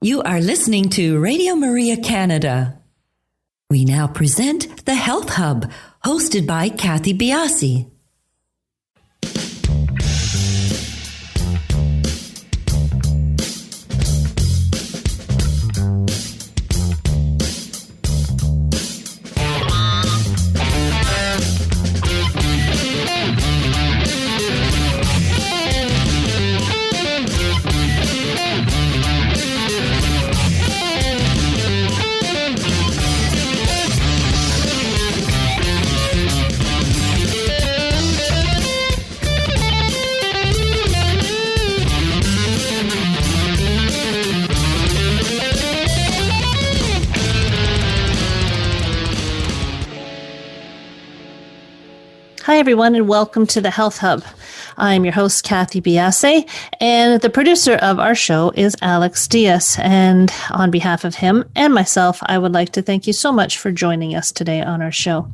You are listening to Radio Maria Canada. We now present the Health Hub, hosted by Kathy Biasi. Hi, everyone, and welcome to the Health Hub. I'm your host, Kathy Biasi, and the producer of our show is Alex Diaz. And on behalf of him and myself, I would like to thank you so much for joining us today on our show.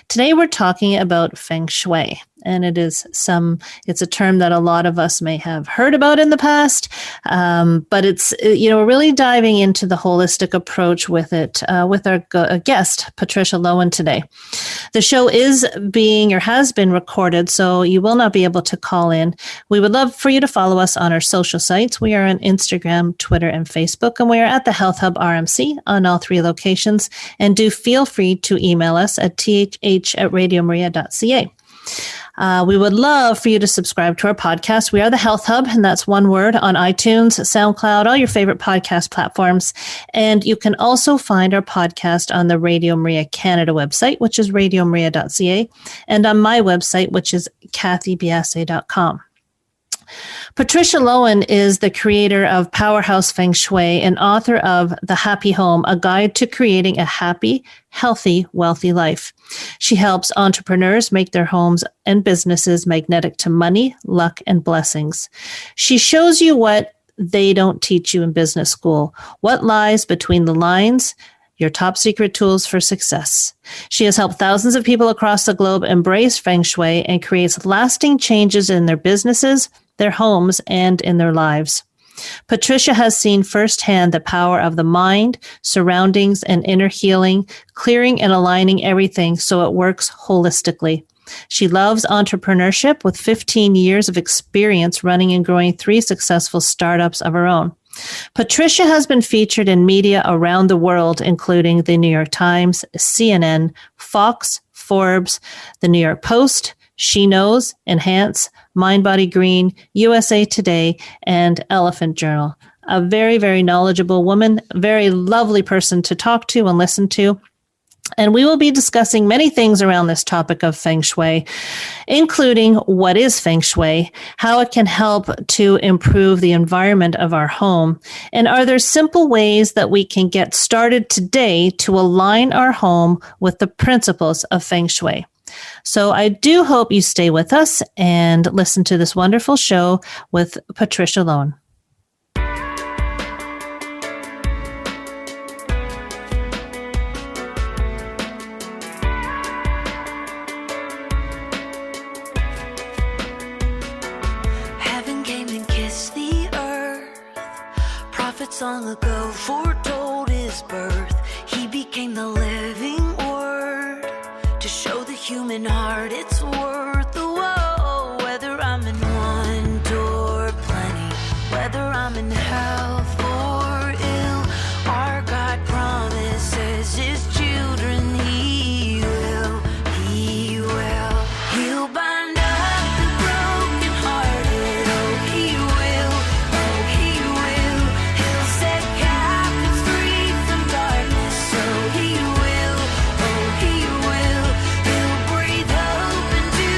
Today, we're talking about Feng Shui, and it's a term that a lot of us may have heard about in the past, but we're really diving into the holistic approach with it, with our guest, Patricia Lohan, today. The show has been recorded, so you will not be able to call in. We would love for you to follow us on our social sites. We are on Instagram, Twitter, and Facebook, and we are at the Health Hub RMC on all three locations. And do feel free to email us at thh@radiomaria.ca. We would love for you to subscribe to our podcast. We are the Health Hub, and that's one word, on iTunes, SoundCloud, all your favorite podcast platforms. And you can also find our podcast on the Radio Maria Canada website, which is radiomaria.ca, and on my website, which is kathybiasi.com. Patricia Lohan is the creator of PowerHouse Feng Shui and author of The Happy Home, a guide to creating a happy, healthy, wealthy life. She helps entrepreneurs make their homes and businesses magnetic to money, luck, and blessings. She shows you what they don't teach you in business school, what lies between the lines, your top secret tools for success. She has helped thousands of people across the globe embrace Feng Shui and creates lasting changes in their businesses, their homes, and in their lives. Patricia has seen firsthand the power of the mind, surroundings, and inner healing, clearing and aligning everything so it works holistically. She loves entrepreneurship with 15 years of experience running and growing 3 successful startups of her own. Patricia has been featured in media around the world, including the New York Times, CNN, Fox, Forbes, the New York Post, She Knows, Enhance, Mind Body Green, USA Today, and Elephant Journal. A very, very knowledgeable woman, very lovely person to talk to and listen to. And we will be discussing many things around this topic of Feng Shui, including what is Feng Shui, how it can help to improve the environment of our home, and are there simple ways that we can get started today to align our home with the principles of Feng Shui. So I do hope you stay with us and listen to this wonderful show with Patricia Lohan. Heaven came and kissed the earth. Prophets long ago foretold his birth. He became the living word to show the human heart its worth. Whoa, whether I'm in want or plenty, whether I'm in health or ill, our God promises his children he will he'll bind up the broken hearted. Oh he will he'll set captives free from darkness. Oh he will he'll breathe hope into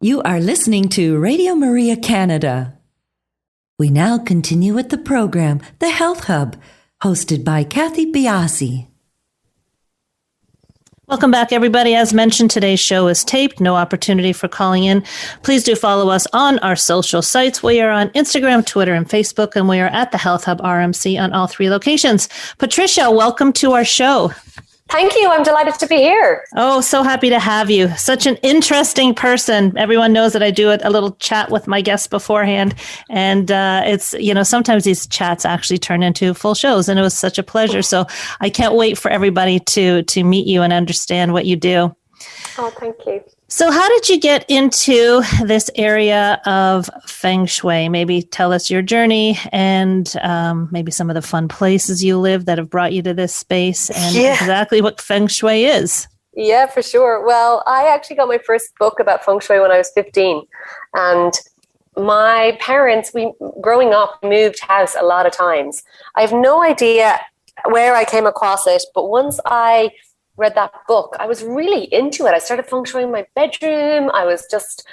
You are listening to Radio Maria Canada. We now continue with the program, The Health Hub, hosted by Kathy Biasi. Welcome back, everybody. As mentioned, today's show is taped. No opportunity for calling in. Please do follow us on our social sites. We are on Instagram, Twitter, and Facebook, and we are at the Health Hub RMC on all 3 locations. Patricia, welcome to our show. Thank you. I'm delighted to be here. Oh, so happy to have you. Such an interesting person. Everyone knows that I do a little chat with my guests beforehand. And it's, sometimes these chats actually turn into full shows. And it was such a pleasure. So I can't wait for everybody to meet you and understand what you do. Oh, thank you. So how did you get into this area of Feng Shui? Maybe tell us your journey and maybe some of the fun places you live that have brought you to this space and exactly what Feng Shui is. Yeah, for sure. Well, I actually got my first book about Feng Shui when I was 15. And my parents, growing up, moved house a lot of times. I have no idea where I came across it, but once I read that book, I was really into it. I started feng shuiing my bedroom. I was just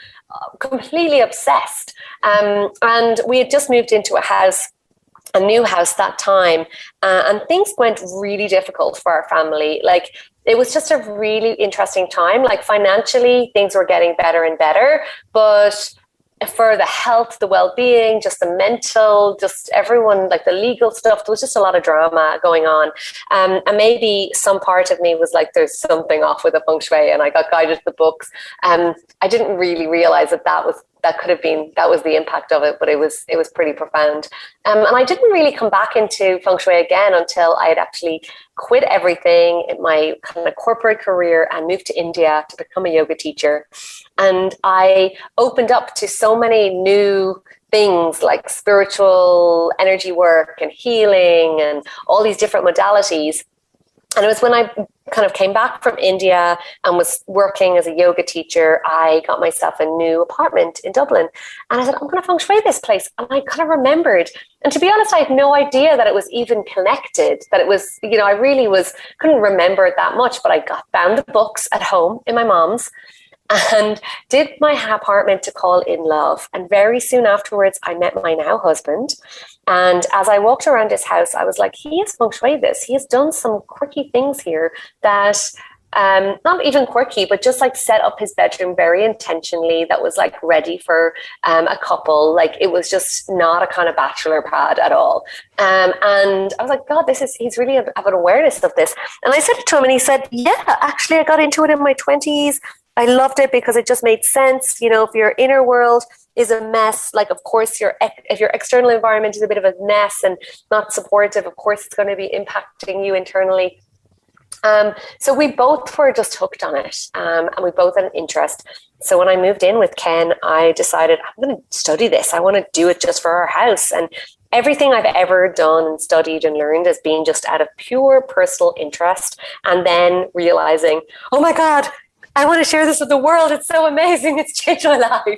completely obsessed. And we had just moved into a new house that time. And things went really difficult for our family. Like, it was just a really interesting time. Like, financially, things were getting better and better, but for the health, the well-being, just the mental, just everyone, like the legal stuff, there was just a lot of drama going on. And maybe some part of me was like, there's something off with the feng shui, and I got guided to the books. I didn't really realize that was the impact of it, but it was pretty profound. And I didn't really come back into feng shui again until I had actually quit everything in my kind of corporate career and moved to India to become a yoga teacher. And I opened up to so many new things like spiritual energy work and healing and all these different modalities. And it was when I kind of came back from India and was working as a yoga teacher, I got myself a new apartment in Dublin. And I said, I'm going to feng shui this place. And I kind of remembered. And to be honest, I had no idea that it was even connected, that it was, I really couldn't remember it that much, but I found the books at home in my mom's and did my apartment to call in love. And very soon afterwards, I met my now husband. And as I walked around his house, I was like, he has feng shui this. He has done some quirky things here that, not even quirky, but just like set up his bedroom very intentionally. That was like ready for a couple. Like, it was just not a kind of bachelor pad at all. And I was like, God, he's really have an awareness of this. And I said it to him and he said, yeah, actually, I got into it in my 20s. I loved it because it just made sense. If your inner world is a mess, like, of course, if your external environment is a bit of a mess and not supportive, of course, it's going to be impacting you internally. So we both were just hooked on it, and we both had an interest. So when I moved in with Ken, I decided I'm going to study this. I want to do it just for our house. And everything I've ever done and studied and learned has been just out of pure personal interest. And then realizing, oh my God, I want to share this with the world. It's so amazing. It's changed my life.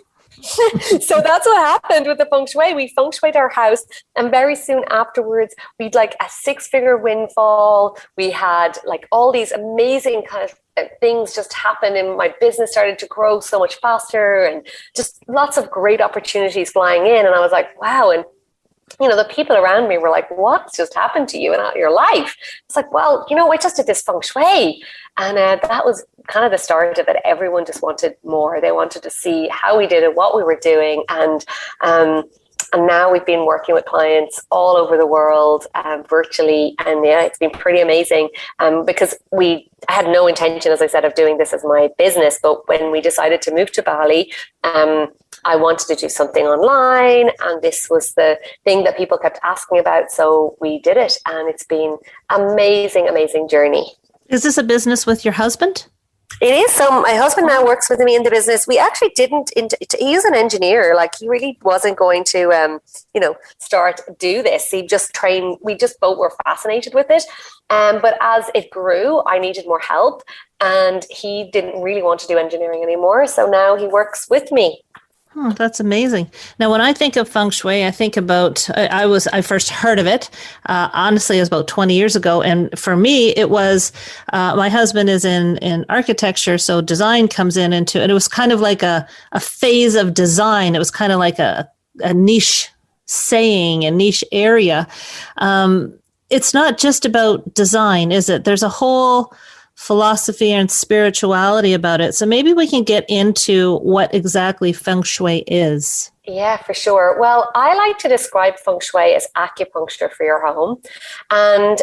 So that's what happened with the feng shui. We feng shuied our house, and very soon afterwards, we'd like a 6-figure windfall. We had like all these amazing kind of things just happen, and my business started to grow so much faster, and just lots of great opportunities flying in. And I was like, wow. And the people around me were like, what's just happened to you in your life? It's like, well, I just did this feng shui. And that was kind of the start of it. Everyone just wanted more. They wanted to see how we did it, what we were doing. And now we've been working with clients all over the world, virtually. And yeah, it's been pretty amazing because I had no intention, as I said, of doing this as my business. But when we decided to move to Bali, I wanted to do something online, and this was the thing that people kept asking about. So we did it, and it's been amazing, amazing journey. Is this a business with your husband? It is. So my husband now works with me in the business. We actually didn't, he's an engineer. Like, he really wasn't going to, do this. We just both were fascinated with it. But as it grew, I needed more help, and he didn't really want to do engineering anymore. So now he works with me. Oh, that's amazing. Now, when I think of Feng Shui, I think about, I first heard of it, honestly, it was about 20 years ago. And for me, it was, my husband is in architecture, so design comes into it. It was kind of like a phase of design. It was kind of like a niche saying, a niche area. It's not just about design, is it? There's a whole philosophy and spirituality about it. So maybe we can get into what exactly Feng Shui is. Yeah, for sure. Well, I like to describe Feng Shui as acupuncture for your home. And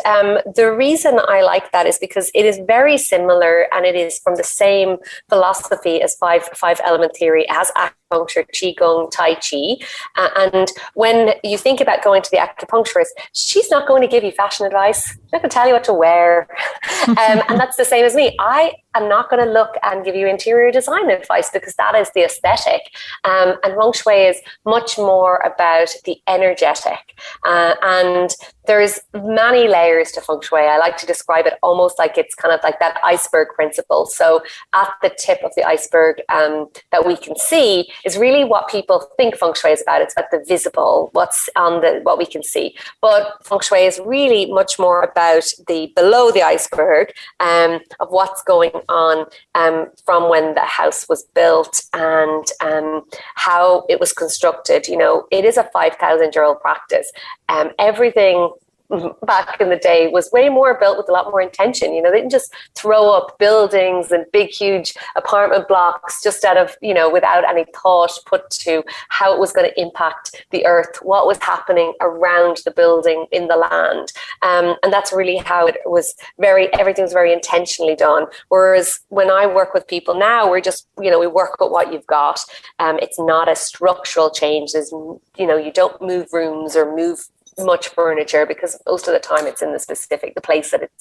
the reason I like that is because it is very similar, and it is from the same philosophy as five element theory. It has acupuncture, qigong, tai chi. And when you think about going to the acupuncturist, she's not going to give you fashion advice. She's not going to tell you what to wear. And that's the same as me. I am not going to look and give you interior design advice, because that is the aesthetic. And Feng Shui is much more about the energetic. And there's many layers to Feng Shui. I like to describe it almost like it's kind of like that iceberg principle. So at the tip of the iceberg that we can see is really what people think Feng Shui is about. It's about the visible, what's on what we can see. But Feng Shui is really much more about the below the iceberg of what's going on from when the house was built and how it was constructed. You know, it is a 5,000-year-old practice. Everything back in the day was way more built with a lot more intention. You know, they didn't just throw up buildings and big, huge apartment blocks just out of, you know, without any thought put to how it was going to impact the earth, what was happening around the building in the land. And that's really how it was everything's very intentionally done. Whereas when I work with people now, we're just, you know, we work with what you've got. It's not a structural change. There's, you know, you don't move rooms or move much furniture, because most of the time it's in the place that it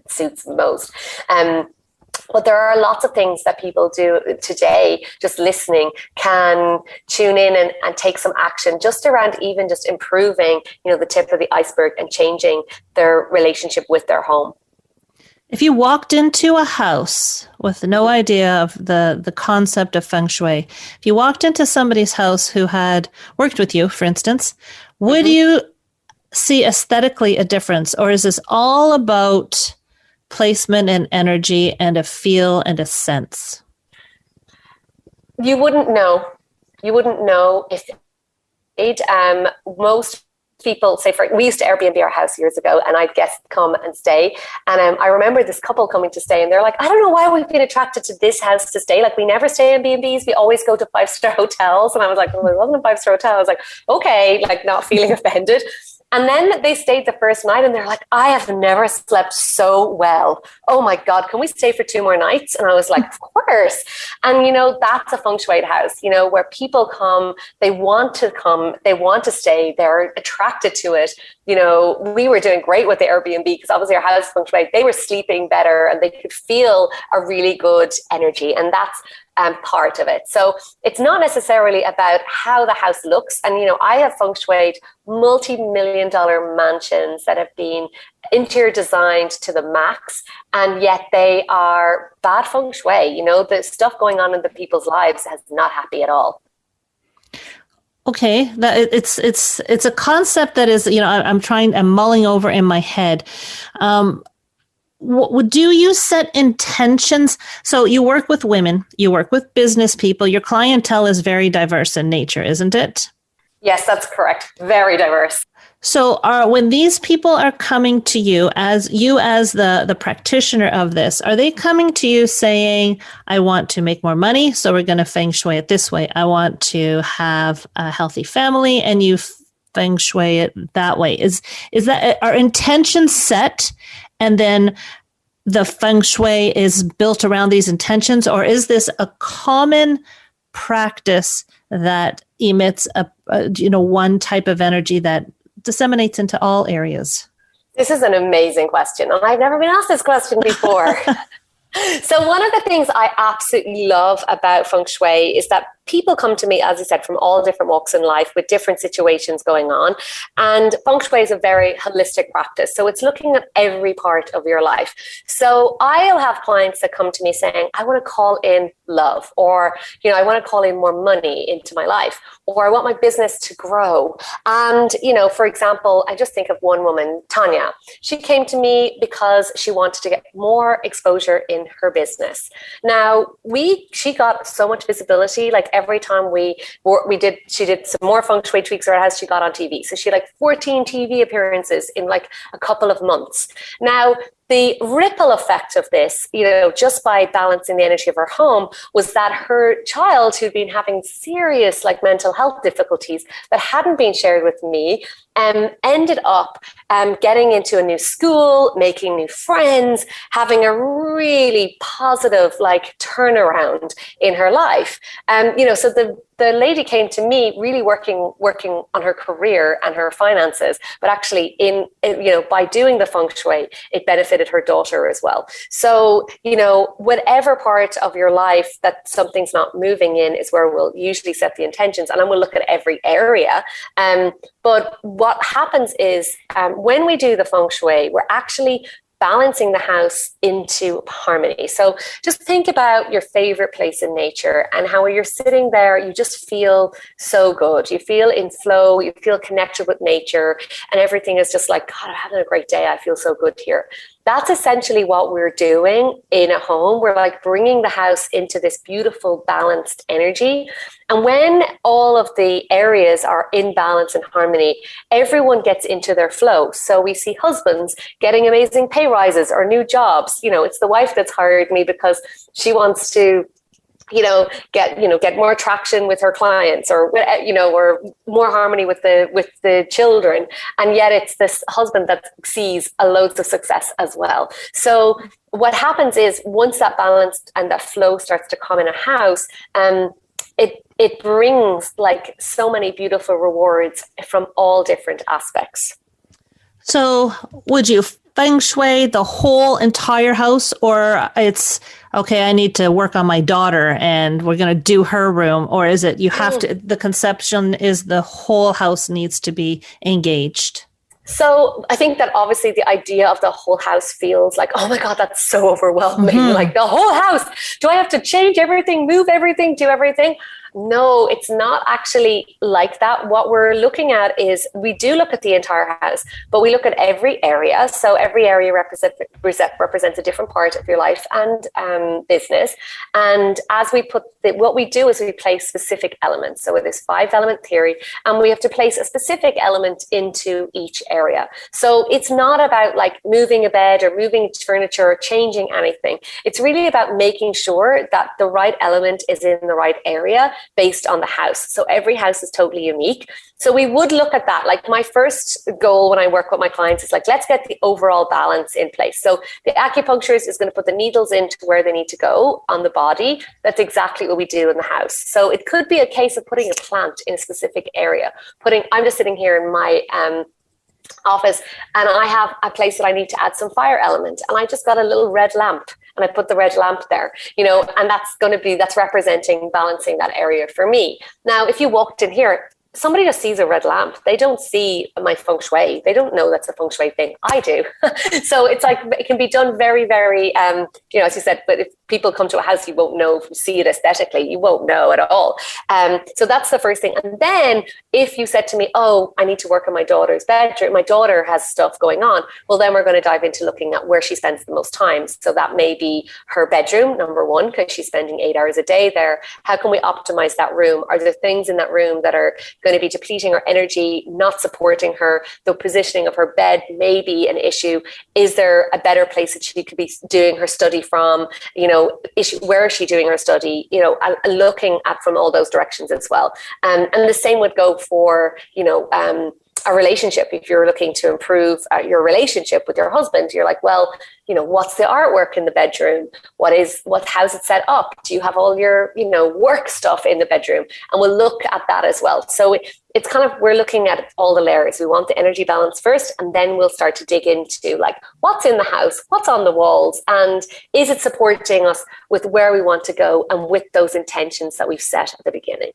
suits the most. But there are lots of things that people do today, just listening, can tune in and take some action just around even just improving, you know, the tip of the iceberg and changing their relationship with their home. If you walked into a house with no idea of the concept of Feng Shui, if you walked into somebody's house who had worked with you, for instance, would you see aesthetically a difference, or is this all about placement and energy and a feel and a sense? You wouldn't know. You wouldn't know if it. Most people say, we used to Airbnb our house years ago, and I'd guests come and stay. And I remember this couple coming to stay, and they're like, I don't know why we've been attracted to this house to stay. Like, we never stay in B&Bs. We always go to 5-star hotels. And I was like, well, it wasn't a 5-star hotel. I was like, okay, like not feeling offended. And then they stayed the first night, and they're like, I have never slept so well. Oh my God, can we stay for 2 more nights? And I was like, of course. And, you know, that's a Feng Shui house, you know, where people come, they want to stay, they're attracted to it. You know, we were doing great with the Airbnb because obviously our house is Feng Shui. They were sleeping better and they could feel a really good energy. And that's part of it. So it's not necessarily about how the house looks. And, you know, I have Feng Shui'd multi-million-dollar mansions that have been interior designed to the max, and yet they are bad Feng Shui. You know, the stuff going on in the people's lives is not happy at all. Okay, it's a concept that is, you know, I'm mulling over in my head. Do you set intentions? So you work with women, you work with business people, your clientele is very diverse in nature, isn't it? Yes, that's correct. Very diverse. So when these people are coming to you as the practitioner of this, are they coming to you saying, I want to make more money, so we're going to Feng Shui it this way. I want to have a healthy family, and you Feng Shui it that way. Is that, are intentions set, and then the Feng Shui is built around these intentions, or is this a common practice that emits one type of energy that disseminates into all areas? This is an amazing question, and I've never been asked this question before. So one of the things I absolutely love about Feng Shui is that people come to me, as I said, from all different walks in life with different situations going on. And Feng Shui is a very holistic practice. So it's looking at every part of your life. So I'll have clients that come to me saying, I want to call in love, or, I want to call in more money into my life, or I want my business to grow. And, for example, I just think of one woman, Tanya. She came to me because she wanted to get more exposure in her business. Now, she got so much visibility. Like every time she did some more Feng Shui tweaks around her house, she got on TV. So she had like 14 TV appearances in like a couple of months. Now, the ripple effect of this, just by balancing the energy of her home, was that her child, who'd been having serious like mental health difficulties that hadn't been shared with me, ended up getting into a new school, making new friends, having a really positive like turnaround in her life. So the lady came to me really working on her career and her finances, but actually by doing the Feng Shui, it benefited her daughter as well. So, whatever part of your life that something's not moving in is where we'll usually set the intentions, and then we'll look at every area. But what happens is when we do the Feng Shui, we're actually balancing the house into harmony. So just think about your favorite place in nature and how when you're sitting there, you just feel so good. You feel in flow, you feel connected with nature, and everything is just like, God, I'm having a great day. I feel so good here. That's essentially what we're doing in a home. We're like bringing the house into this beautiful, balanced energy. And when all of the areas are in balance and harmony, everyone gets into their flow. So we see husbands getting amazing pay rises or new jobs. It's the wife that's hired me because she wants to get more traction with her clients, or more harmony with the children. And yet it's this husband that sees loads of success as well. So what happens is once that balance and that flow starts to come in a house, it brings like so many beautiful rewards from all different aspects. So would you Feng Shui the whole entire house, or it's okay, I need to work on my daughter and we're going to do her room? Or is it you have to, the conception is the whole house needs to be engaged? So I think that obviously the idea of the whole house feels like, oh my God, that's so overwhelming. Mm-hmm. Like the whole house, do I have to change everything, move everything, do everything? No, it's not actually like that. What we're looking at is we do look at the entire house, but we look at every area. So every area represents a different part of your life and business. And as we what we do is we place specific elements. So it is 5-element theory, and we have to place a specific element into each area. So it's not about like moving a bed or moving furniture or changing anything. It's really about making sure that the right element is in the right area based on the house. So every house is totally unique. So we would look at that. Like my first goal when I work with my clients is like, let's get the overall balance in place. So the acupuncturist is going to put the needles into where they need to go on the body. That's exactly what we do in the house. So it could be a case of putting a plant in a specific area. I'm just sitting here in my office and I have a place that I need to add some fire element, and I just got a little red lamp and I put the red lamp there, and that's representing balancing that area for me. Now, if you walked in here, somebody just sees a red lamp. They don't see my Feng Shui. They don't know that's a Feng Shui thing. I do. So it's like, it can be done very, very, as you said, but if people come to a house, you won't know, see it aesthetically, you won't know at all. So that's the first thing. And then if you said to me, oh, I need to work on my daughter's bedroom, my daughter has stuff going on, well, then we're going to dive into looking at where she spends the most time. So that may be her bedroom, number one, because she's spending 8 hours a day there. How can we optimize that room? Are there things in that room that are going to be depleting her energy, not supporting her? The positioning of her bed may be an issue. Is there a better place that she could be doing her study from? Where is she doing her study? Looking at from all those directions as well. And the same would go for, a relationship, if you're looking to improve your relationship with your husband, you're like, well, what's the artwork in the bedroom? How's it set up? Do you have all your, work stuff in the bedroom? And we'll look at that as well. So it's kind of, we're looking at all the layers. We want the energy balance first, and then we'll start to dig into like, what's in the house, what's on the walls, and is it supporting us with where we want to go and with those intentions that we've set at the beginning.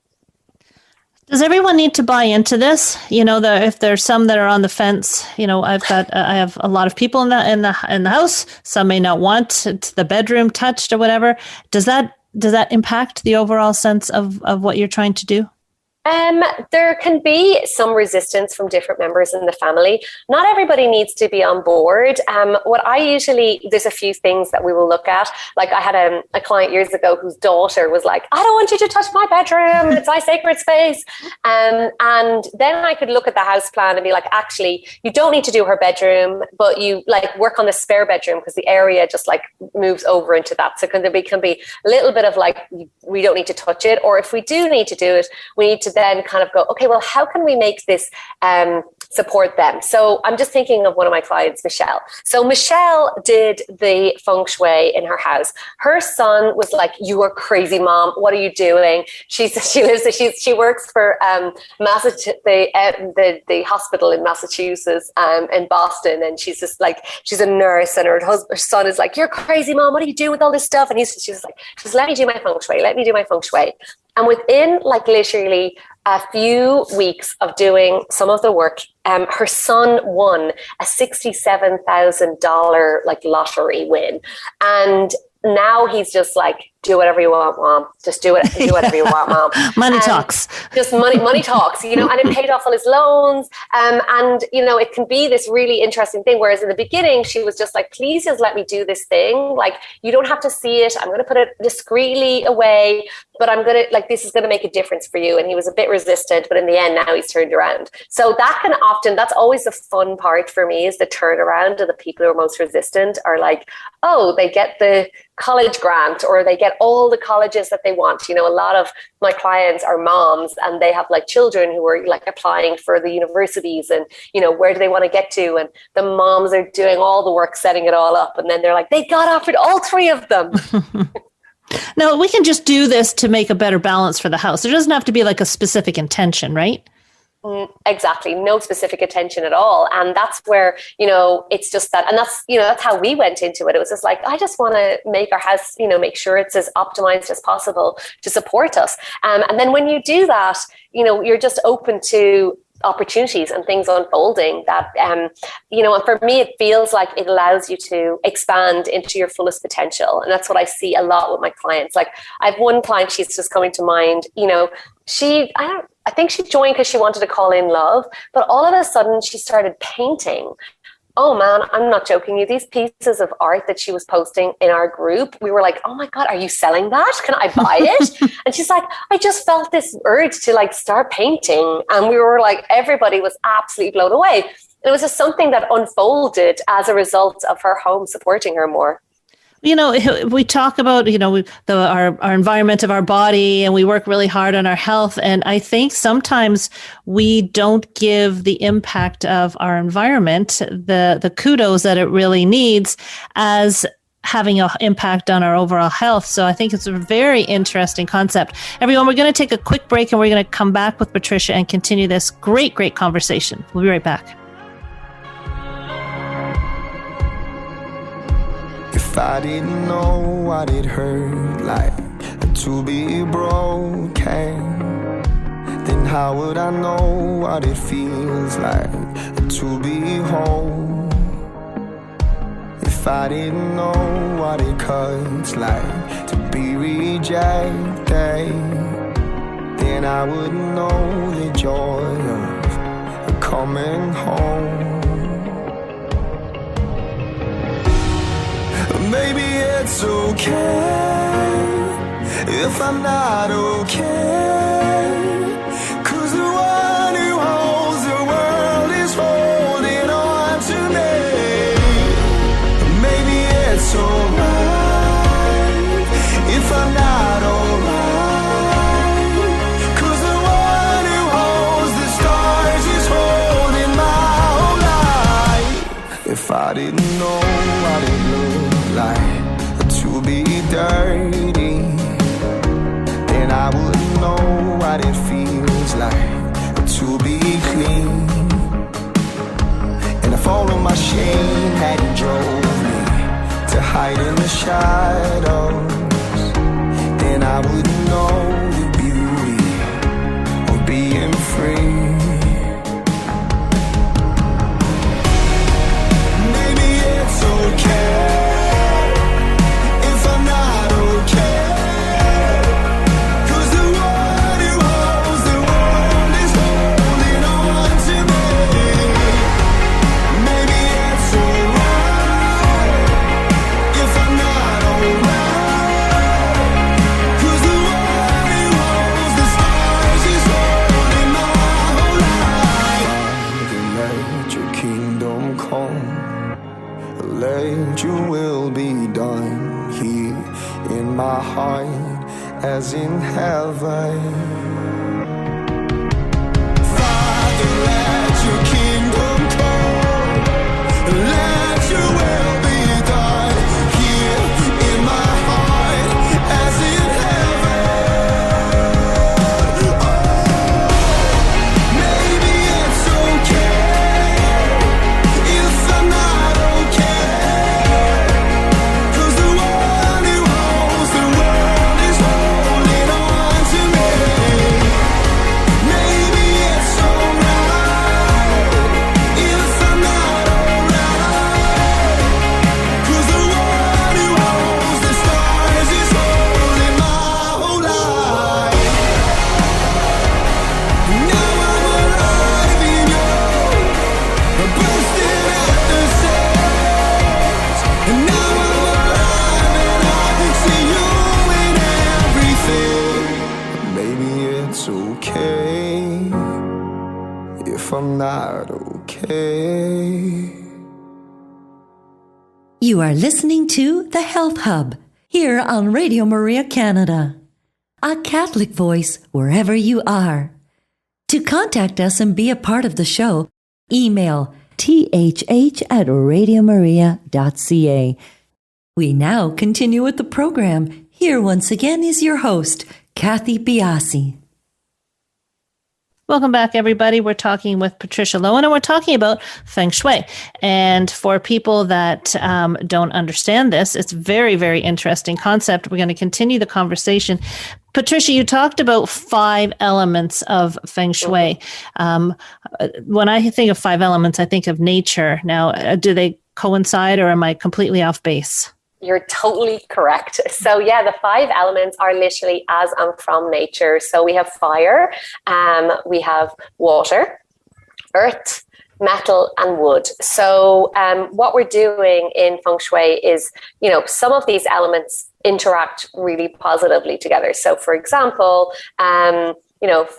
Does everyone need to buy into this? If there's some that are on the fence, I have a lot of people in the house. Some may not want the bedroom touched or whatever. Does that impact the overall sense of what you're trying to do? There can be some resistance from different members in the family. Not everybody needs to be on board. There's a few things that we will look at. Like I had a client years ago whose daughter was like, I don't want you to touch my bedroom. It's my sacred space. And then I could look at the house plan and be like, actually, you don't need to do her bedroom, but you like work on the spare bedroom because the area just like moves over into that. So can be a little bit of like, we don't need to touch it. Or if we do need to do it, we need to then kind of go, okay, well, how can we make this support them? So I'm just thinking of one of my clients, Michelle. So Michelle did the Feng Shui in her house. Her son was like, you are crazy, Mom. What are you doing? She works for the hospital in Massachusetts in Boston. And she's just like, she's a nurse, and her son is like, you're crazy, Mom. What are you doing with all this stuff? And she's like, just let me do my Feng Shui. Let me do my Feng Shui. And within like literally a few weeks of doing some of the work, her son won a $67,000 like lottery win. And now he's just like, do whatever you want, Mom. Just do it. Do whatever you want, Mom. Money talks. Just money talks, and it paid off all his loans. And, it can be this really interesting thing. Whereas in the beginning, she was just like, please just let me do this thing. Like, you don't have to see it. I'm going to put it discreetly away, but I'm going to this is going to make a difference for you. And he was a bit resistant, but in the end, now he's turned around. So that's always the fun part for me, is the turnaround of the people who are most resistant are like, oh, they get the college grant, or they get all the colleges that they want. A lot of my clients are moms, and they have like children who are like applying for the universities, and where do they want to get to, and the moms are doing all the work setting it all up, and then they're like, they got offered all three of them. No, we can just do this to make a better balance for the house. There doesn't have to be like a specific intention, right? Exactly. No specific attention at all. And that's where, it's just that, and that's how we went into it. It was just like, I just want to make our house, make sure it's as optimized as possible to support us. And then when you do that, you're just open to opportunities and things unfolding that, and for me, it feels like it allows you to expand into your fullest potential. And that's what I see a lot with my clients. Like I have one client, she's just coming to mind, I think she joined because she wanted to call in love, but all of a sudden she started painting. Oh man, I'm not joking you. These pieces of art that she was posting in our group, we were like, oh my God, are you selling that? Can I buy it? And she's like, I just felt this urge to like start painting. And we were like, everybody was absolutely blown away. And it was just something that unfolded as a result of her home supporting her more. We talk about, our environment of our body, and we work really hard on our health. And I think sometimes we don't give the impact of our environment, the kudos that it really needs, as having an impact on our overall health. So I think it's a very interesting concept. Everyone, we're going to take a quick break, and we're going to come back with Patricia and continue this great conversation. We'll be right back. If I didn't know what it hurt like to be broken, then how would I know what it feels like to be whole? If I didn't know what it cuts like to be rejected, then I wouldn't know the joy of coming home. Maybe it's okay if I'm not okay, 'cause the one who holds the world is holding on to me. Maybe it's alright if I'm not alright, 'cause the one who holds the stars is holding If I didn't know what it looked like to be dirty, then I wouldn't know what it feels like to be clean. And if all of my shame hadn't drove me to hide in the shadows, then I wouldn't know the beauty of being free. Maybe it's okay if I'm not okay, 'cause the one who holds the world is holding on to me. Maybe it's alright if I'm not alright, 'cause the one who holds the stars is holding my whole life. Father, let your kingdom come, let your will be done here in my heart as in heaven. Father, let your kingdom come, let your will be done here in my heart as in heaven. Oh, maybe it's okay if I'm not okay, 'cause the one who holds the world is holding on to me. Maybe it's alright if I'm not alright, 'cause the one who holds the stars is holding my whole life. Now I'm alive in you, bursting at the seams. And now I'm alive and I see you in everything. Maybe it's okay if I'm not okay. You are listening to The Health Hub here on Radio Maria Canada, a Catholic voice wherever you are. To contact us and be a part of the show, email thh@radiomaria.ca. We now continue with the program. Here once again is your host, Kathy Biasi. Welcome back, everybody. We're talking with Patricia Lohan, and we're talking about Feng Shui. And for people that don't understand this, it's very, very interesting concept. We're going to continue the conversation. Patricia, you talked about 5 elements of Feng Shui. When I think of 5 elements, I think of nature. Now, do they coincide, or am I completely off base? You're totally correct. So yeah, the 5 elements are literally as and from nature. So we have fire, we have water, earth, metal, and wood. So what we're doing in Feng Shui is, some of these elements interact really positively together. So for example,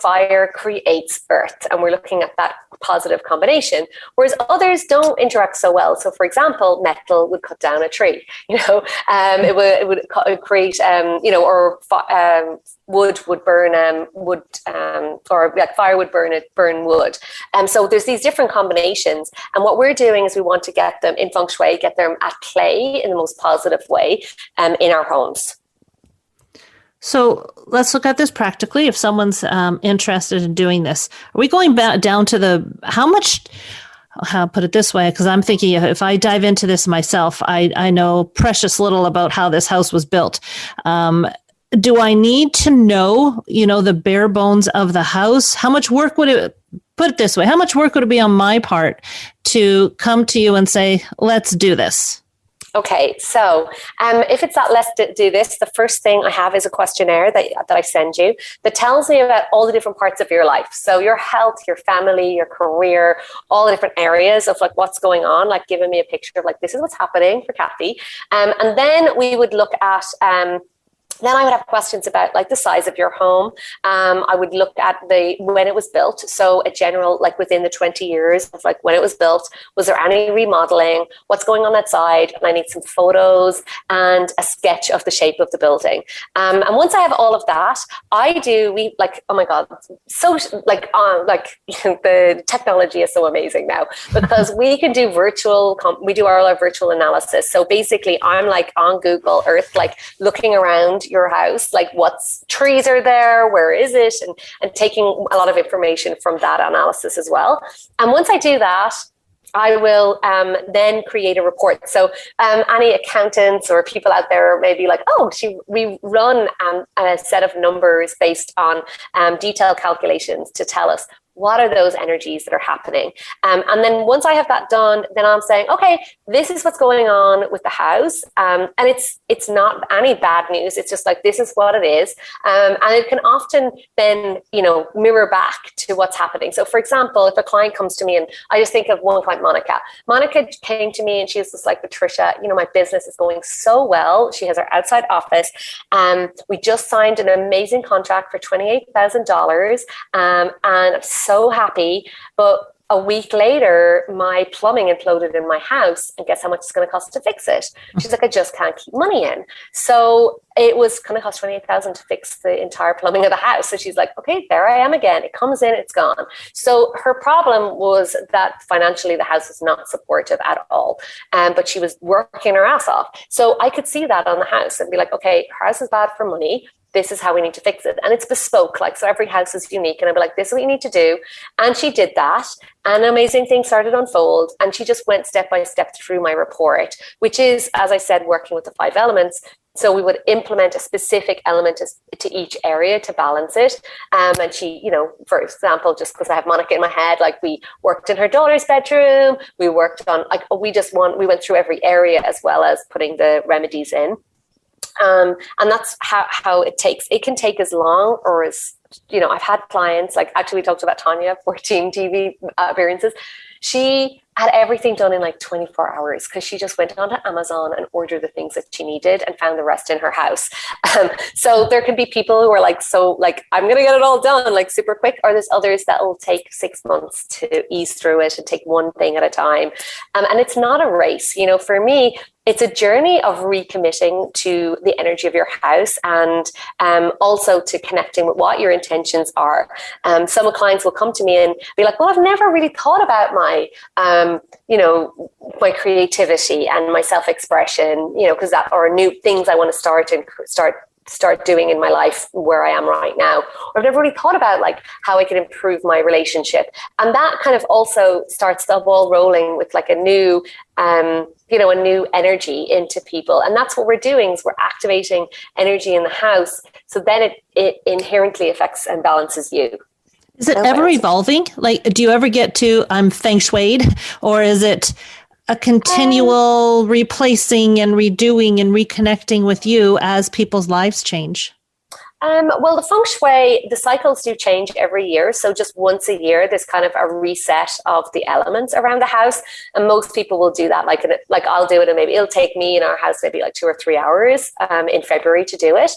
fire creates earth, and we're looking at that positive combination, whereas others don't interact so well. So for example, metal would cut down a tree, it would create, wood would burn fire would burn wood. So there's these different combinations, and what we're doing is we want to get them in Feng Shui, get them at play in the most positive way in our homes. So let's look at this practically. If someone's interested in doing this, are we going back down to how much, I'll put it this way, because I'm thinking if I dive into this myself, I know precious little about how this house was built. Do I need to know, the bare bones of the house? How much work would it, put it this way, how much work would it be on my part to come to you and say, let's do this? Okay, so if it's that let's do this, the first thing I have is a questionnaire that I send you that tells me about all the different parts of your life. So your health, your family, your career, all the different areas of what's going on, giving me a picture of this is what's happening for Kathy. And then we would look at Then I would have questions about like the size of your home. I would look at when it was built. So a general, like within the 20 years of like when it was built, was there any remodeling? What's going on outside? And I need some photos and a sketch of the shape of the building. And once I have all of that, oh my God, so like the technology is so amazing now because we can do we do all our virtual analysis. So basically I'm like on Google Earth, like looking around your house, like what trees are there, where is it, and taking a lot of information from that analysis as well. And once I do that, I will then create a report. So any accountants or people out there may be like, we run a set of numbers based on detailed calculations to tell us what are those energies that are happening. And then once I have that done, then I'm saying, okay, this is what's going on with the house. And it's not any bad news. It's just like, this is what it is. And it can often then, mirror back to what's happening. So for example, if a client comes to me, and I just think of one client, Monica came to me and she was just like, Patricia, my business is going so well. She has her outside office. We just signed an amazing contract for $28,000. And I'm so happy, but a week later, my plumbing imploded in my house, and guess how much it's going to cost to fix it? She's like, I just can't keep money in. So it was going to cost $28,000 to fix the entire plumbing of the house. So she's like, okay, there I am again. It comes in, it's gone. So her problem was that financially the house was not supportive at all. But she was working her ass off. So I could see that on the house and be like, okay, her house is bad for money. This is how we need to fix it. And it's bespoke, so every house is unique. And I'd be like, this is what you need to do. And she did that. And amazing things started to unfold. And she just went step by step through my report, which is, as I said, working with the 5 elements. So we would implement a specific element to each area to balance it. And she, for example, just because I have Monica in my head, like we worked in her daughter's bedroom. We worked on, we went through every area as well as putting the remedies in. And that's how it can take as long or as, I've had clients, like actually we talked about Tanya, 14 TV appearances. She had everything done in like 24 hours because she just went onto Amazon and ordered the things that she needed and found the rest in her house. So there can be people who are like, I'm going to get it all done like super quick. Or there's others that will take 6 months to ease through it and take one thing at a time. And it's not a race. For me, it's a journey of recommitting to the energy of your house and also to connecting with what your intentions are. Some clients will come to me and be like, well, I've never really thought about my creativity and my self-expression, because that or new things I want to start doing in my life where I am right now. Or I've never really thought about like how I can improve my relationship. And that kind of also starts the ball rolling with like a new energy into people. And that's what we're doing is we're activating energy in the house. So then it inherently affects and balances you. Is it ever evolving? Like, do you ever get to Feng Shui'd, or is it a continual replacing and redoing and reconnecting with you as people's lives change? Well, the Feng Shui, the cycles do change every year. So just once a year, there's kind of a reset of the elements around the house. And most people will do that. Like I'll do it, and maybe it'll take me in our house maybe like 2 or 3 hours in February to do it.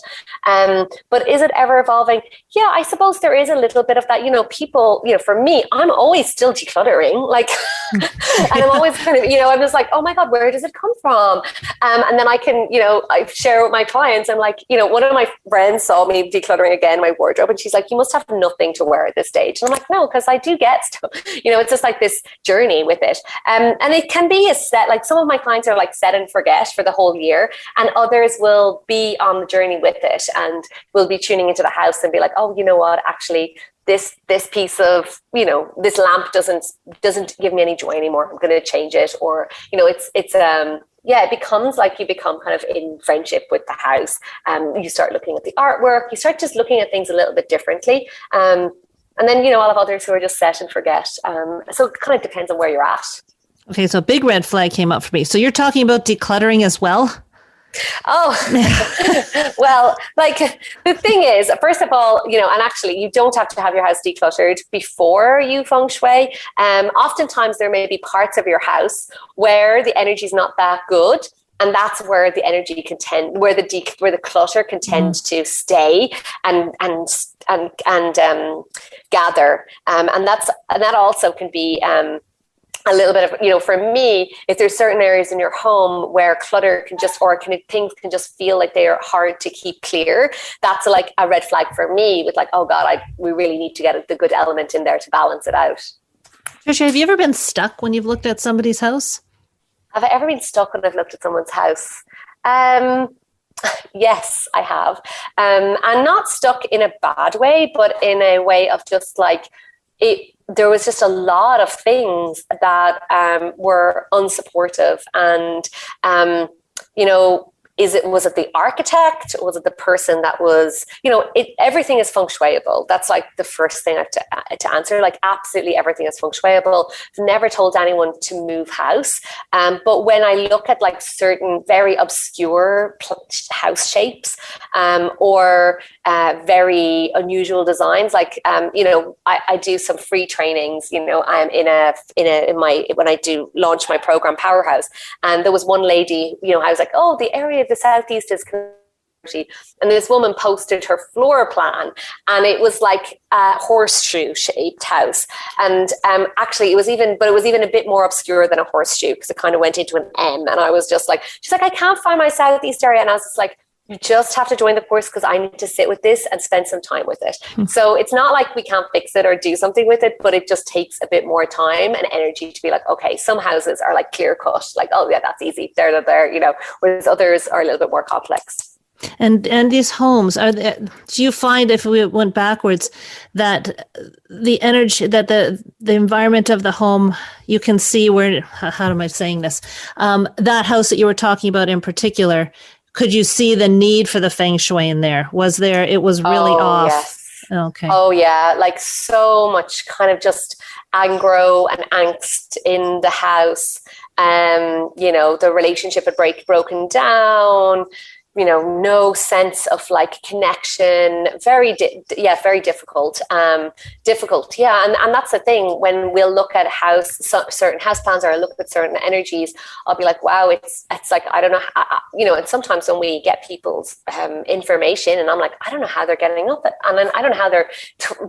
But is it ever evolving? Yeah, I suppose there is a little bit of that. People, for me, I'm always still decluttering. Like, and I'm always kind of, I'm just like, oh my God, where does it come from? And then I can, I share with my clients. I'm like, one of my friends saw me decluttering again my wardrobe, and she's like, you must have nothing to wear at this stage. And I'm like, no, because I do get stuff. It's just like this journey with it. And it can be a set, like some of my clients are like set and forget for the whole year, and others will be on the journey with it and will be tuning into the house and be like, oh, you know what, actually this piece of, this lamp doesn't give me any joy anymore. I'm going to change it. Or, it becomes like you become kind of in friendship with the house. You start looking at the artwork. You start just looking at things a little bit differently. And then, I'll have others who are just set and forget. So it kind of depends on where you're at. Okay, so a big red flag came up for me. So you're talking about decluttering as well? Oh, well, like the thing is, first of all, and actually you don't have to have your house decluttered before you feng shui. Oftentimes there may be parts of your house where the energy is not that good. And that's where the energy can tend, where the clutter can tend to stay and gather. And that also can be a little bit of, for me, if there's certain areas in your home where clutter things can just feel like they are hard to keep clear, that's like a red flag for me with like, oh God, we really need to get the good element in there to balance it out. Patricia, have you ever been stuck when you've looked at somebody's house? Have I ever been stuck when I've looked at someone's house? Yes, I have. And not stuck in a bad way, but in a way of just like there was just a lot of things that were unsupportive. And, was it the architect? Was it the person that was, everything is feng shuiable. That's like the first thing I have to answer. Like absolutely everything is feng shuiable. I've never told anyone to move house. But when I look at like certain very obscure house shapes or very unusual designs, like, I do some free trainings, I'm when I do launch my program PowerHouse. And there was one lady, I was like, oh, the area of the Southeast is and this woman posted her floor plan and it was like a horseshoe shaped house. And actually it was even a bit more obscure than a horseshoe because it kind of went into an M. And I was just like, she's like, I can't find my Southeast area. And I was just like, you just have to join the course because I need to sit with this and spend some time with it. So it's not like we can't fix it or do something with it, but it just takes a bit more time and energy to be like, okay, some houses are like clear cut, like, oh yeah, that's easy. They're there, whereas others are a little bit more complex. And these homes, do you find, if we went backwards, that the energy, that the environment of the home, you can see where, how am I saying this? That house that you were talking about in particular, could you see the need for the feng shui in there? It was really off. Yes. Okay. Oh yeah. Like so much kind of just aggro and angst in the house. The relationship had broken down, no sense of like connection, very difficult. Yeah. And that's the thing, when we'll look at certain house plans or look at certain energies, I'll be like, wow, it's like, I don't know, and sometimes when we get people's information and I'm like, I don't know how they're getting up and then I don't know how they're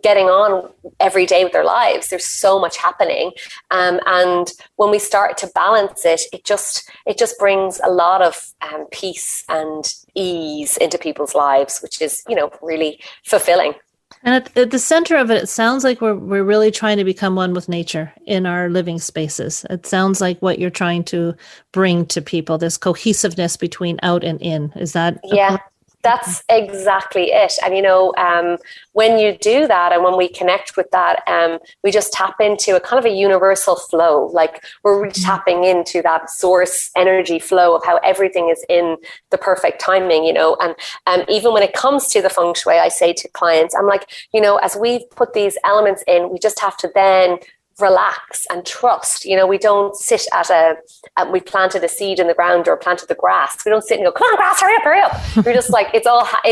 getting on every day with their lives. There's so much happening. And when we start to balance it, it just brings a lot of peace and ease into people's lives, which is, really fulfilling. And at the center of it, it sounds like we're really trying to become one with nature in our living spaces. It sounds like what you're trying to bring to people, this cohesiveness between out and in. Is that? Yeah. That's exactly it. And, when you do that and when we connect with that, we just tap into a kind of a universal flow. Like we're really tapping into that source energy flow of how everything is in the perfect timing, and even when it comes to the feng shui, I say to clients, I'm like, as we've put these elements in, we just have to then relax and trust. We don't sit we planted a seed in the ground or planted the grass. We don't sit and go, come on, grass, hurry up. We're just like, it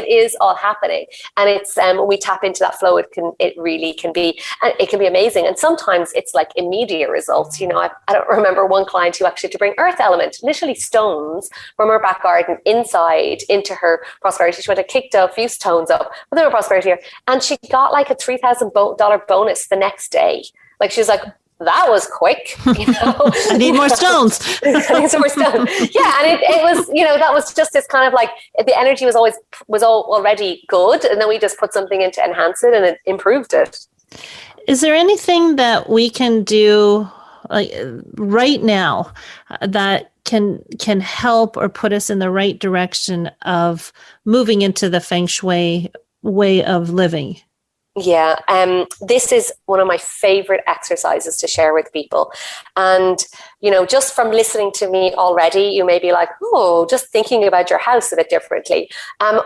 is all happening. And it's, when we tap into that flow, it really can be, and it can be amazing. And sometimes it's like immediate results. I don't remember one client who actually had to bring earth element, literally stones from her back garden inside into her prosperity. She went and kicked a few stones up within her prosperity here, and she got like a $3,000 bonus the next day. Like she's like, that was quick, I need more stones. I need some more stones. Yeah, and it was, that was just this kind of like the energy was already good, and then we just put something in to enhance it, and it improved it. Is there anything that we can do like right now that can help or put us in the right direction of moving into the feng shui way of living? Yeah, this is one of my favorite exercises to share with people. And, just from listening to me already, you may be like, oh, just thinking about your house a bit differently.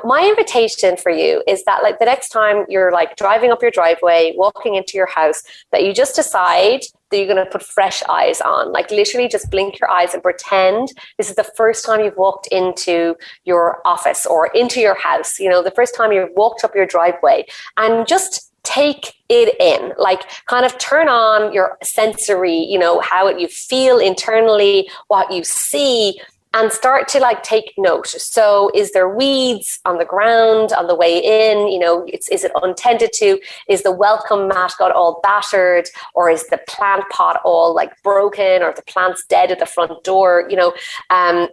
My invitation for you is that like the next time you're like driving up your driveway, walking into your house, that you just decide that you're going to put fresh eyes on, like literally just blink your eyes and pretend this is the first time you've walked into your office or into your house, the first time you've walked up your driveway, and just take it in, like kind of turn on your sensory, how you feel internally, what you see, and start to like take note. So is there weeds on the ground on the way in? You know, is it untended to? Is the welcome mat got all battered, or is the plant pot all like broken, or the plant's dead at the front door? You know,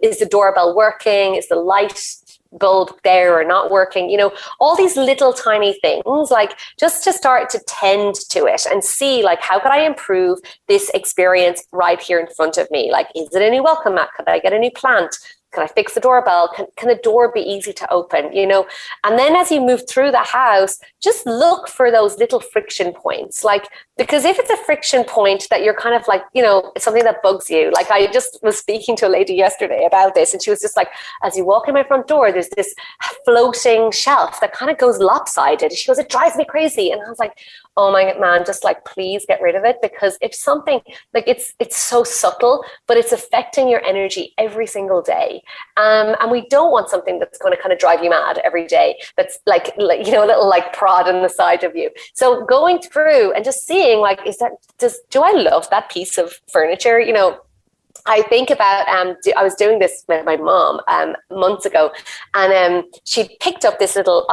is the doorbell working? Is the light bulb there or not working? You know, all these little tiny things, like just to start to tend to it and see like, how could I improve this experience right here in front of me? Like, is it a new welcome mat? Could I get a new plant? Can I fix the doorbell? Can the door be easy to open? You know, and then as you move through the house, just look for those little friction points. Like, because if it's a friction point that you're kind of like, you know, it's something that bugs you. Like, I just was speaking to a lady yesterday about this, and she was just like, as you walk in my front door, there's this floating shelf that kind of goes lopsided. She goes, it drives me crazy. And I was like, oh my man, just like, please get rid of it. Because if something like it's so subtle, but it's affecting your energy every single day. And we don't want something that's going to kind of drive you mad every day. That's like, you know, a little like prod on the side of you. So going through and just seeing like, do I love that piece of furniture? You know, I think about, I was doing this with my mom months ago, and I picked up this little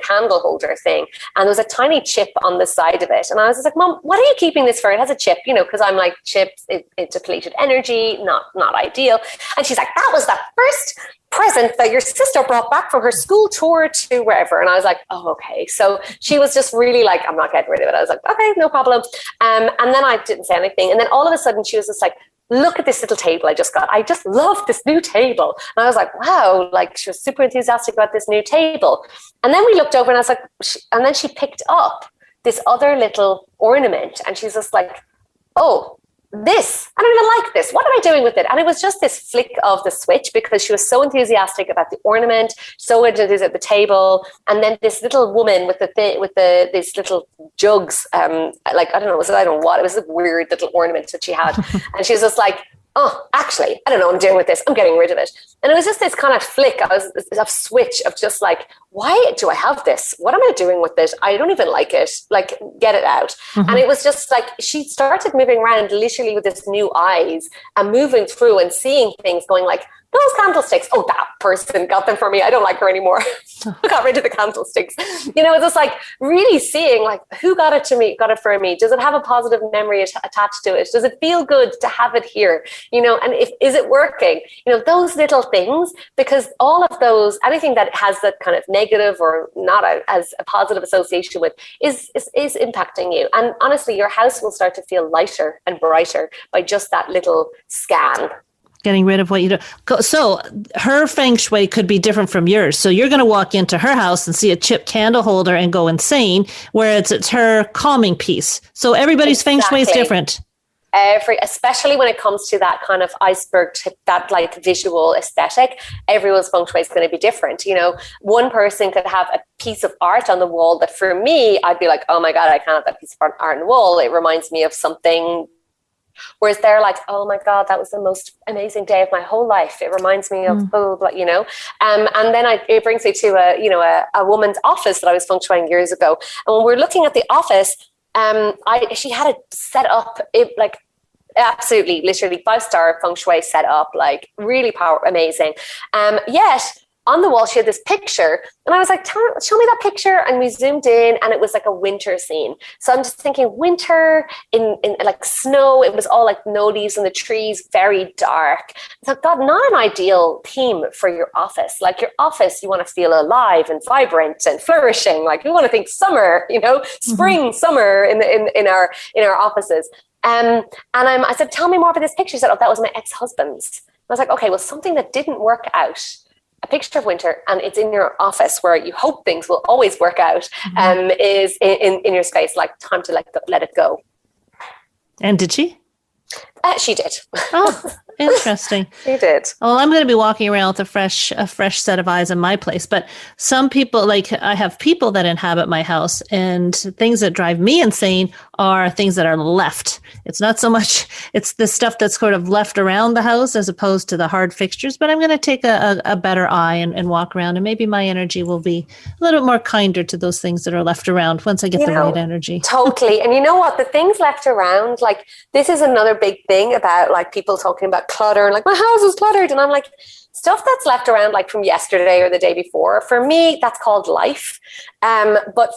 candle holder thing, and there was a tiny chip on the side of it. And I was just like, Mom, what are you keeping this for? It has a chip, you know, because I'm like, chips, it depleted energy, not ideal. And she's like, that was the first present that your sister brought back from her school tour to wherever. And I was like, oh, okay. So she was just really like, I'm not getting rid of it. I was like, okay, no problem. And then I didn't say anything. And then all of a sudden she was just like, look at this little table I just got. I just love this new table. And I was like, wow, like she was super enthusiastic about this new table. And then we looked over and I was like, and then she picked up this other little ornament, and she's just like, oh, this, I don't even like this. What am I doing with it? And it was just this flick of the switch, because she was so enthusiastic about the ornament, so enthusiastic at the table. And then this little woman with these little jugs, like, I don't know what, it was a weird little ornament that she had. And she was just like, oh, actually, I don't know what I'm doing with this. I'm getting rid of it. And it was just this kind of flick, a switch of just like, why do I have this? What am I doing with it? I don't even like it. Like, get it out. Mm-hmm. And it was just like, she started moving around literally with this new eyes and moving through and seeing things, going like, those candlesticks, oh, that person got them for me. I don't like her anymore. Who got rid of the candlesticks? You know, it's just like really seeing like, who got it for me? Does it have a positive memory attached to it? Does it feel good to have it here? You know, and is it working? You know, those little things, because all of those, anything that has that kind of negative or not as a positive association with is impacting you. And honestly, your house will start to feel lighter and brighter by just that little scan. Getting rid of what you do. So her feng shui could be different from yours. So you're going to walk into her house and see a chip candle holder and go insane, whereas it's her calming piece. So everybody's feng shui is different. Especially when it comes to that kind of iceberg tip, that like visual aesthetic, everyone's feng shui is going to be different. You know, one person could have a piece of art on the wall that for me, I'd be like, oh my God, I can't have that piece of art on the wall. It reminds me of something. Whereas they're like, oh my God, that was the most amazing day of my whole life. It reminds me of blah, blah, blah, you know. And then it brings me to a woman's office that I was feng shuiing years ago. And when we're looking at the office, she had it set up like absolutely, literally 5-star feng shui set up, like really amazing. Yet on the wall, she had this picture, and I was like, show me that picture. And we zoomed in, and it was like a winter scene. So I'm just thinking winter in like snow. It was all like no leaves on the trees, very dark. So God, not an ideal theme for your office. Like your office, you want to feel alive and vibrant and flourishing. Like we want to think summer, you know, spring, summer in our offices. I said, tell me more about this picture. She said, oh, that was my ex-husband's. I was like, okay, well, something that didn't work out. A picture of winter, and it's in your office where you hope things will always work out, is in your space, like time to let it go. And did she? She did. Oh, interesting. She did. Well, I'm going to be walking around with a fresh set of eyes in my place. But some people, like I have people that inhabit my house, and things that drive me insane are things that are left. It's not so much, it's the stuff that's sort of left around the house as opposed to the hard fixtures. But I'm going to take a better eye and walk around, and maybe my energy will be a little bit more kinder to those things that are left around once I get the right energy. Totally. And you know what? The things left around, like this is another big thing about like people talking about clutter and like my house is cluttered. And I'm like, stuff that's left around like from yesterday or the day before, for me, that's called life. But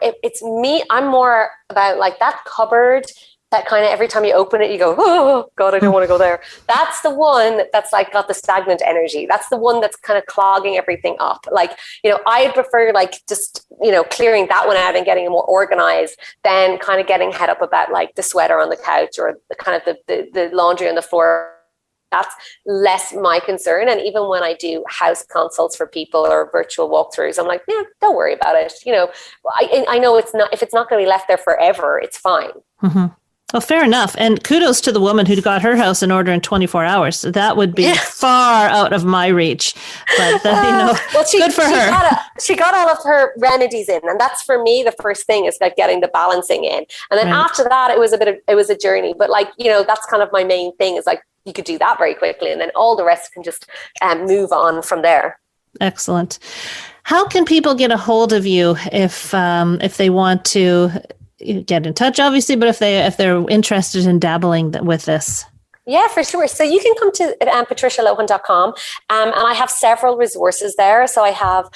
it's me, I'm more about like that cupboard that kind of every time you open it, you go, oh God, I don't want to go there. That's the one that's like got the stagnant energy. That's the one that's kind of clogging everything up. Like, I'd prefer like just, clearing that one out and getting it more organized than kind of getting head up about like the sweater on the couch or the kind of the laundry on the floor. That's less my concern. And even when I do house consults for people or virtual walkthroughs, I'm like, yeah, don't worry about it. I know it's not, if it's not going to be left there forever, it's fine. Mm-hmm. Well, fair enough. And kudos to the woman who got her house in order in 24 hours. That would be far out of my reach. But, well, good for her. She got all of her remedies in. And that's for me, the first thing is like getting the balancing in. And then after that, it was a journey. But like, that's kind of my main thing is like, you could do that very quickly. And then all the rest can just move on from there. Excellent. How can people get a hold of you if they want to get in touch, obviously, but if they're interested in dabbling with this? Yeah, for sure. So you can come to patricialohan.com and I have several resources there. So I have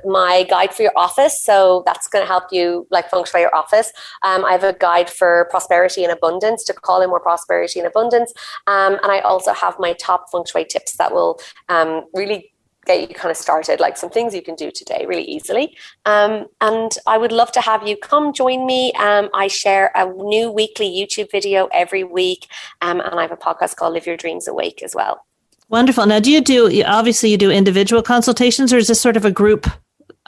my guide for your office. So that's going to help you like feng shui your office. I have a guide for prosperity and abundance to call in more prosperity and abundance. And I also have my top feng shui tips that will really get you kind of started, like some things you can do today really easily. And I would love to have you come join me. I share a new weekly YouTube video every week. And I have a podcast called Live Your Dreams Awake as well. Wonderful. Now, obviously you do individual consultations, or is this sort of a group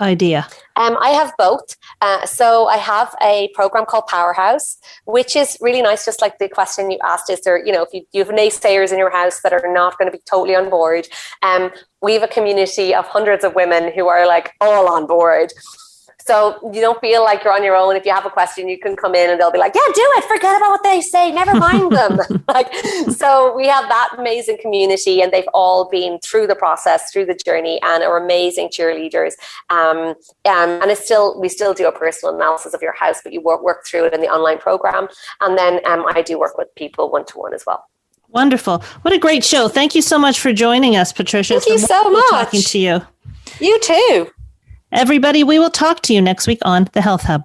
idea? I have both. So I have a program called PowerHouse, which is really nice. Just like the question you asked, is there, if you have naysayers in your house that are not going to be totally on board. We have a community of hundreds of women who are like all on board. So you don't feel like you're on your own. If you have a question, you can come in and they'll be like, yeah, do it. Forget about what they say. Never mind them. So we have that amazing community and they've all been through the process, through the journey and are amazing cheerleaders. And we still do a personal analysis of your house, but you work through it in the online program. And then I do work with people one-to-one as well. Wonderful. What a great show. Thank you so much for joining us, Patricia. Thank you so much. Talking to you. You too. Everybody, we will talk to you next week on The Health Hub.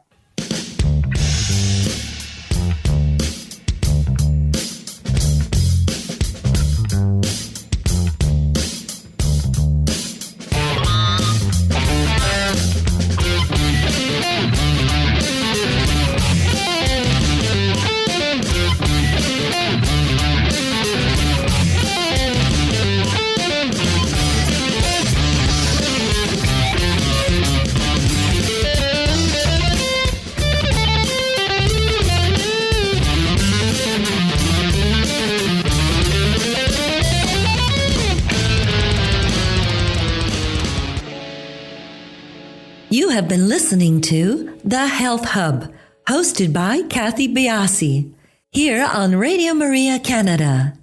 You have been listening to The Health Hub, hosted by Kathy Biasi, here on Radio Maria Canada.